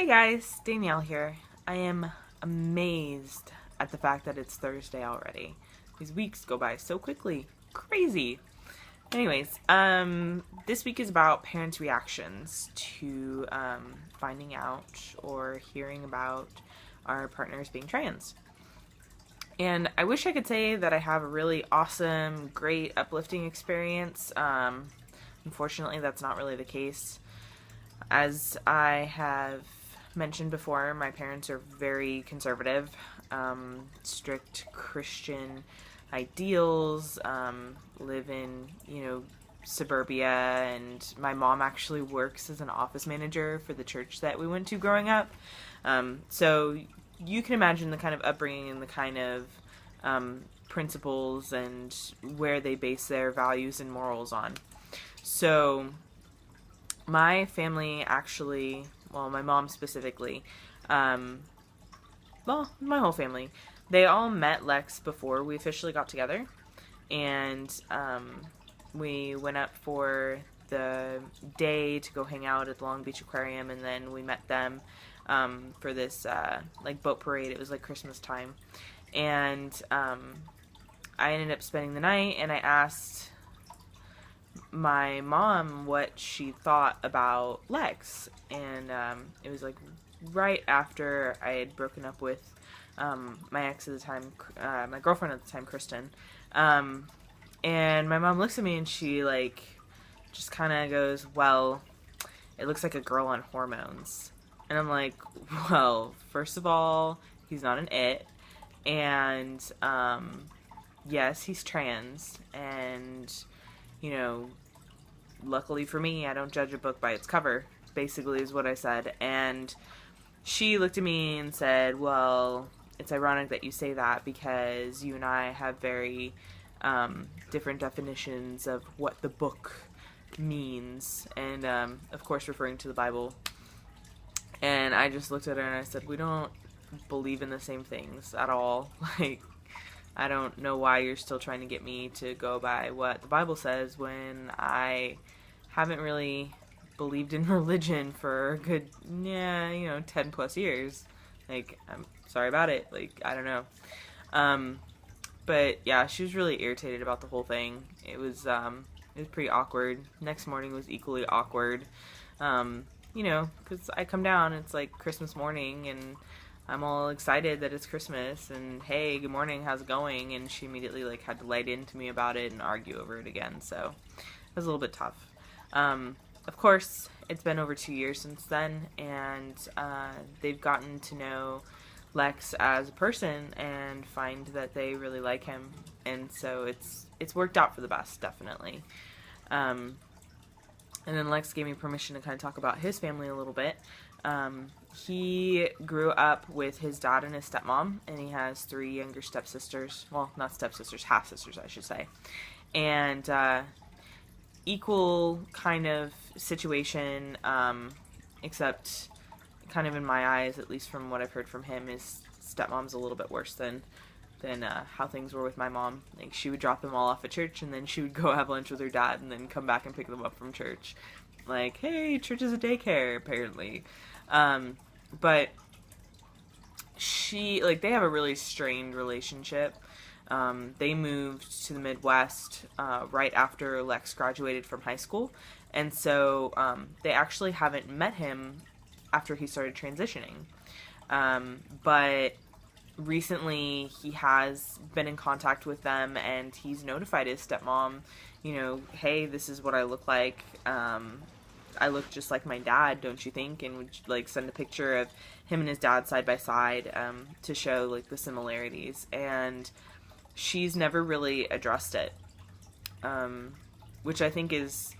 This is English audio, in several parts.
Hey guys, Danielle here. I am amazed at the fact that it's Thursday already. These weeks go by so quickly. Crazy. Anyways, this week is about parents' reactions to finding out or hearing about our partners being trans. And I wish I could say that I have a really awesome, great, uplifting experience. Unfortunately, that's not really the case. As I have mentioned before, my parents are very conservative, strict Christian ideals, live in, suburbia, and my mom actually works as an office manager for the church that we went to growing up. So you can imagine the kind of upbringing and the kind of principles and where they base their values and morals on. So my family actually, well, my mom specifically, my whole family, they all met Lex before we officially got together, and we went up for the day to go hang out at the Long Beach Aquarium, and then we met them for this boat parade. It was like Christmas time, and I ended up spending the night, and I asked my mom what she thought about Lex, and it was like right after I had broken up with my ex at the time, my girlfriend at the time, Kristen, and my mom looks at me and she just kind of goes, well, it looks like a girl on hormones. And I'm like, well, first of all, he's not an it, and yes, he's trans, and luckily for me, I don't judge a book by its cover, basically is what I said. And she looked at me and said, well, it's ironic that you say that because you and I have very different definitions of what the book means, and of course referring to the Bible. And I just looked at her and I said, we don't believe in the same things at all. I don't know why you're still trying to get me to go by what the Bible says when I haven't really believed in religion for a good, 10 plus years. I'm sorry about it. I don't know. But yeah, she was really irritated about the whole thing. It was pretty awkward. Next morning was equally awkward. Because I come down, it's like Christmas morning, and I'm all excited that it's Christmas, and hey, good morning, how's it going? And she immediately had to light into me about it and argue over it again, so it was a little bit tough. Of course, it's been over 2 years since then, and they've gotten to know Lex as a person and find that they really like him, and so it's worked out for the best, definitely. And then Lex gave me permission to kind of talk about his family a little bit. He grew up with his dad and his stepmom, and he has 3 younger stepsisters. Well, not stepsisters, half-sisters, I should say. And equal kind of situation, except kind of in my eyes, at least from what I've heard from him, his stepmom's a little bit worse than how things were with my mom. She would drop them all off at church, and then she would go have lunch with her dad, and then come back and pick them up from church. Hey, church is a daycare, apparently. But they have a really strained relationship. They moved to the Midwest right after Lex graduated from high school, and so they actually haven't met him after he started transitioning. But recently he has been in contact with them, and he's notified his stepmom, hey, this is what I look like. I look just like my dad, don't you think? And would send a picture of him and his dad side by side to show the similarities. And she's never really addressed it, which I think is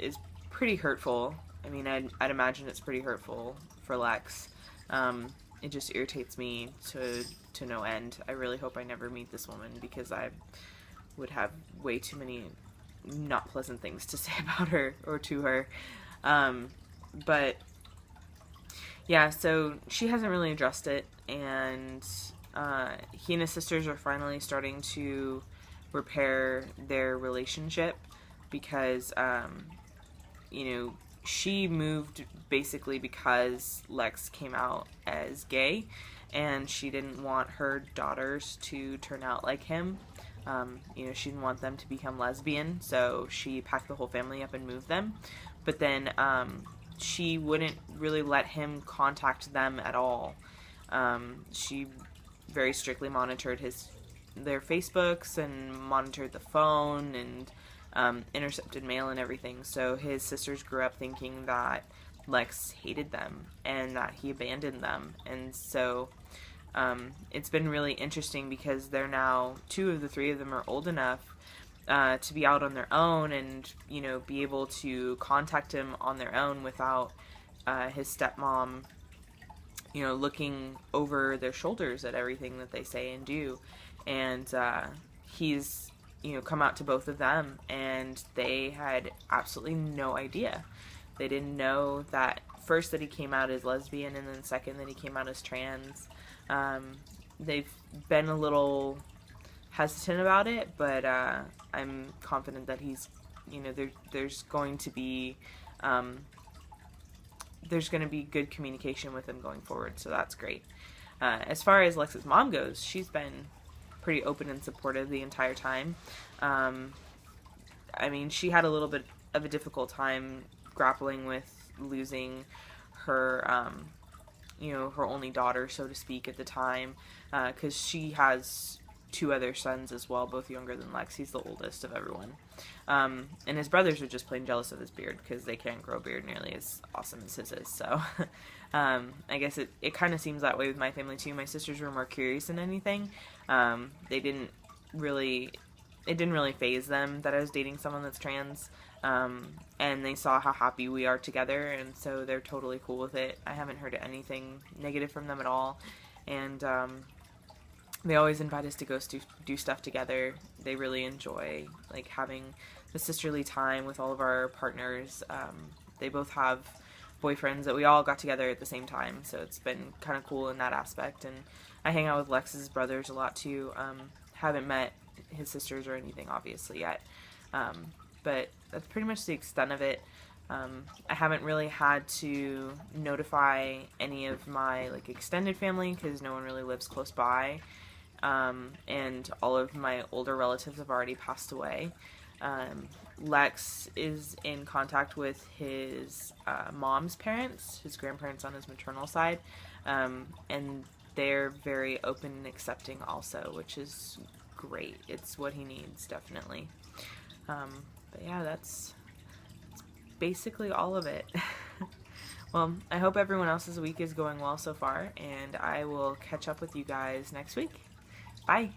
pretty hurtful. I mean, I'd imagine it's pretty hurtful for Lex. It just irritates me to no end. I really hope I never meet this woman, because I would have way too many not pleasant things to say about her or to her. But yeah, so she hasn't really addressed it, and he and his sisters are finally starting to repair their relationship because, she moved basically because Lex came out as gay, and she didn't want her daughters to turn out like him. She didn't want them to become lesbian, so she packed the whole family up and moved them. But then she wouldn't really let him contact them at all. She very strictly monitored their Facebooks and monitored the phone and intercepted mail and everything. So his sisters grew up thinking that Lex hated them and that he abandoned them. And so it's been really interesting because they're now, 2 of the 3 of them are old enough to be out on their own and, be able to contact him on their own without his stepmom, looking over their shoulders at everything that they say and do. And he's, come out to both of them, and they had absolutely no idea. They didn't know that first that he came out as lesbian, and then second that he came out as trans. They've been a little hesitant about it, but I'm confident that he's, there's going to be good communication with him going forward, so that's great. As far as Lex's mom goes, she's been pretty open and supportive the entire time. She had a little bit of a difficult time grappling with losing her, her only daughter, so to speak, at the time, because she has 2 other sons as well, both younger than Lex. He's the oldest of everyone. And his brothers are just plain jealous of his beard because they can't grow a beard nearly as awesome as his is. So I guess it kind of seems that way with my family too. My sisters were more curious than anything. It didn't really faze them that I was dating someone that's trans. And they saw how happy we are together, and so they're totally cool with it. I haven't heard anything negative from them at all. And they always invite us to go do stuff together. They really enjoy having the sisterly time with all of our partners. They both have boyfriends that we all got together at the same time, so it's been kind of cool in that aspect. And I hang out with Lex's brothers a lot too. Haven't met his sisters or anything obviously yet, but that's pretty much the extent of it. I haven't really had to notify any of my extended family because no one really lives close by. And all of my older relatives have already passed away. Lex is in contact with his mom's parents, his grandparents on his maternal side, and they're very open and accepting also, which is great. It's what he needs, definitely. But yeah, that's basically all of it. Well, I hope everyone else's week is going well so far, and I will catch up with you guys next week. Bye!